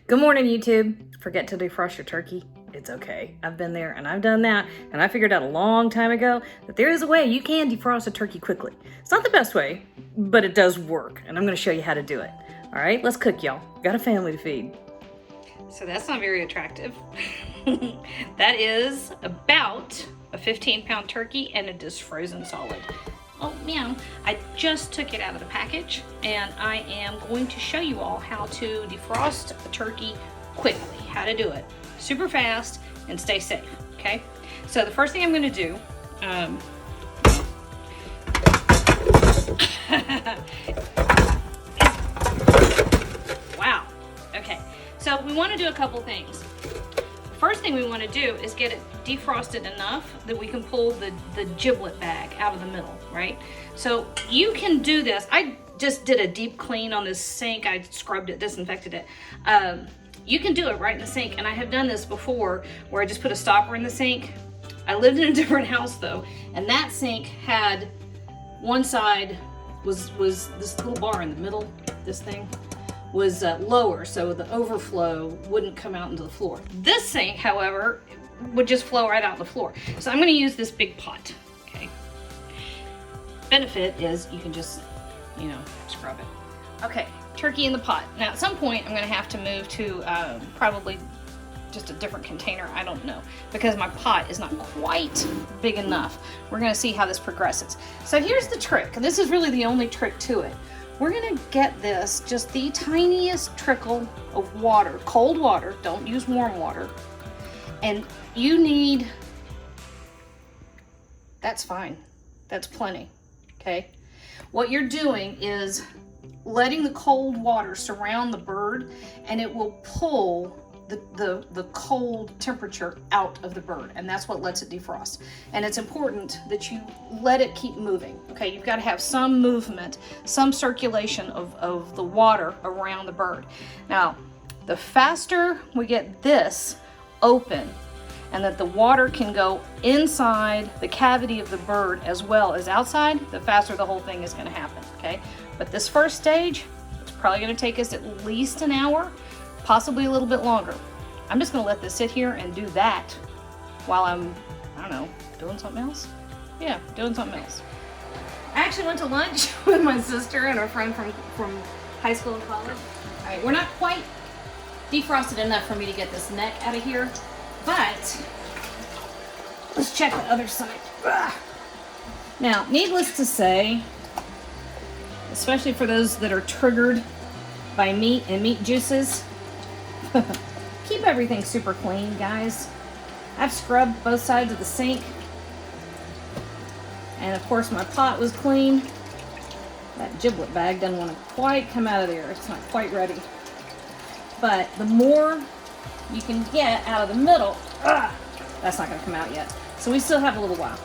Good morning, YouTube. Forget to defrost your turkey. It's okay. I've been there and I've done that, and I figured out a long time ago that there is a way you can defrost a turkey quickly. It's not the best way, but it does work, and I'm gonna show you how to do it. All right, let's cook, y'all. Got a family to feed. So that's not very attractive. That is about a 15-pound turkey, and it is frozen solid. Oh, meow. I just took it out of the package, and I am going to show you all how to defrost a turkey quickly, how to do it super fast and stay safe, okay? So the first thing I'm gonna do, wow, okay. So we wanna do a couple things. First thing we want to do is get it defrosted enough that we can pull the giblet bag out of the middle, right? So you can do this. I just did a deep clean on this sink. I scrubbed it, disinfected it. You can do it right in the sink, and I have done this before where I just put a stopper in the sink. I lived in a different house though, and that sink had one side was this little bar in the middle, this thing was lower, so the overflow wouldn't come out into the floor. This sink, however, would just flow right out the floor. So I'm gonna use this big pot, okay? Benefit is you can just, scrub it. Okay, turkey in the pot. Now at some point I'm gonna have to move to probably just a different container, I don't know, because my pot is not quite big enough. We're gonna see how this progresses. So here's the trick, and this is really the only trick to it. We're gonna get this, just the tiniest trickle of water, cold water, don't use warm water. And you need, that's fine, that's plenty, okay? What you're doing is letting the cold water surround the bird, and it will pull the cold temperature out of the bird, and that's what lets it defrost. And it's important that you let it keep moving, okay? You've got to have some movement, some circulation of the water around the bird. Now, the faster we get this open and that the water can go inside the cavity of the bird as well as outside, the faster the whole thing is going to happen, okay? But this first stage, it's probably going to take us at least an hour, possibly a little bit longer. I'm just gonna let this sit here and do that while I'm, I don't know, doing something else? Yeah, doing something else. I actually went to lunch with my sister and her friend from high school and college. All right, we're not quite defrosted enough for me to get this neck out of here, but let's check the other side. Ugh. Now, needless to say, especially for those that are triggered by meat and meat juices, keep everything super clean, guys. I've scrubbed both sides of the sink, and of course my pot was clean. That giblet bag doesn't want to quite come out of there. It's not quite ready. But the more you can get out of the middle, that's not going to come out yet. So we still have a little while.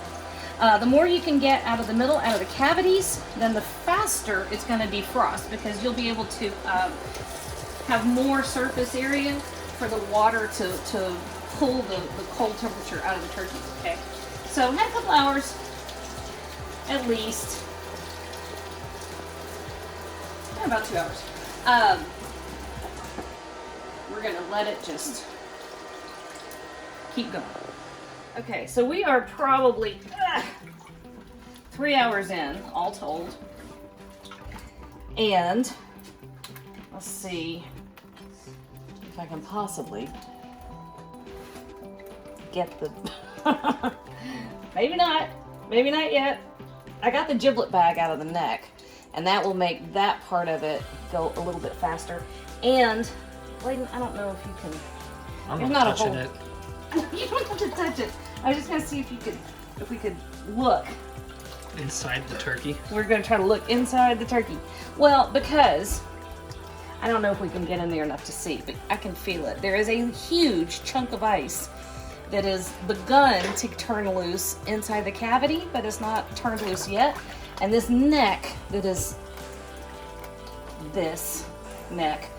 The more you can get out of the middle, out of the cavities, then the faster it's going to defrost, because you'll be able to have more surface area for the water to pull the cold temperature out of the turkey, okay? So had a couple hours, at least. Yeah, about 2 hours. We're gonna let it just keep going. Okay, so we are probably 3 hours in, all told. And let's see if I can possibly get the, maybe not yet. I got the giblet bag out of the neck, and that will make that part of it go a little bit faster. And, Layden, I don't know if you can, I'm not touching it. You don't have to touch it. I was just gonna see if we could look. Inside the turkey? We're gonna try to look inside the turkey. Well, because I don't know if we can get in there enough to see, but I can feel it. There is a huge chunk of ice that has begun to turn loose inside the cavity, but it's not turned loose yet. And this neck this neck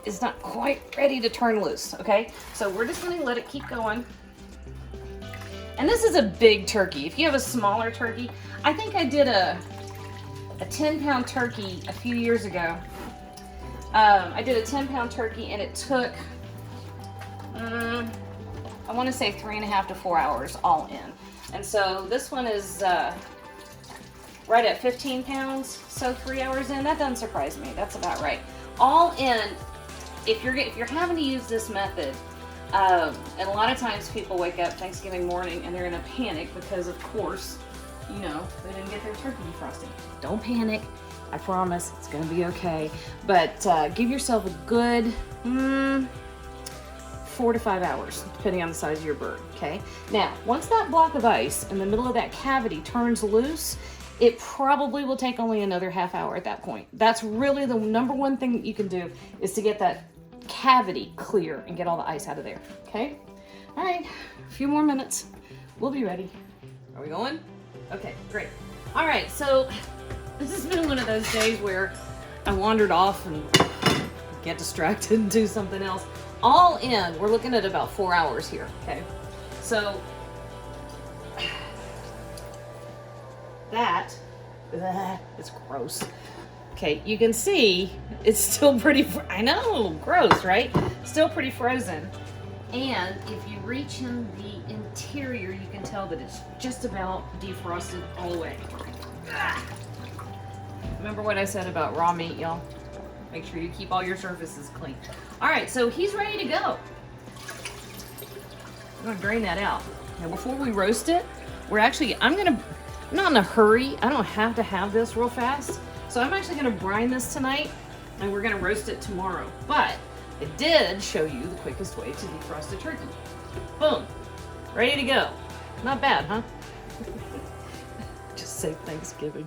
is not quite ready to turn loose, okay? So we're just gonna let it keep going. And this is a big turkey. If you have a smaller turkey, I think I did a 10-pound turkey a few years ago I did a 10-pound turkey and it took, I want to say 3.5 to 4 hours all in. And so this one is right at 15 pounds, so 3 hours in. That doesn't surprise me. That's about right. All in, if you're having to use this method, and a lot of times people wake up Thanksgiving morning and they're in a panic because, of course, you know, they didn't get their turkey defrosted. Don't panic. I promise it's gonna be okay. But give yourself a good 4 to 5 hours, depending on the size of your bird, okay? Now, once that block of ice in the middle of that cavity turns loose, it probably will take only another half hour at that point. That's really the number one thing that you can do, is to get that cavity clear and get all the ice out of there, okay? All right, a few more minutes. We'll be ready. Are we going? Okay, great. All right, so this has been one of those days where I wandered off and get distracted and do something else. All in, we're looking at about 4 hours here, okay? So that, it's gross. Okay, you can see it's still pretty, I know, gross, right? Still pretty frozen. And if you reach in the interior, you can tell that it's just about defrosted all the way. Remember what I said about raw meat, y'all? Make sure you keep all your surfaces clean. All right, so he's ready to go. I'm gonna drain that out. Now before we roast it, I'm not in a hurry. I don't have to have this real fast. So I'm actually gonna brine this tonight and we're gonna roast it tomorrow. But I did show you the quickest way to defrost a turkey. Boom, ready to go. Not bad, huh? Just say Thanksgiving.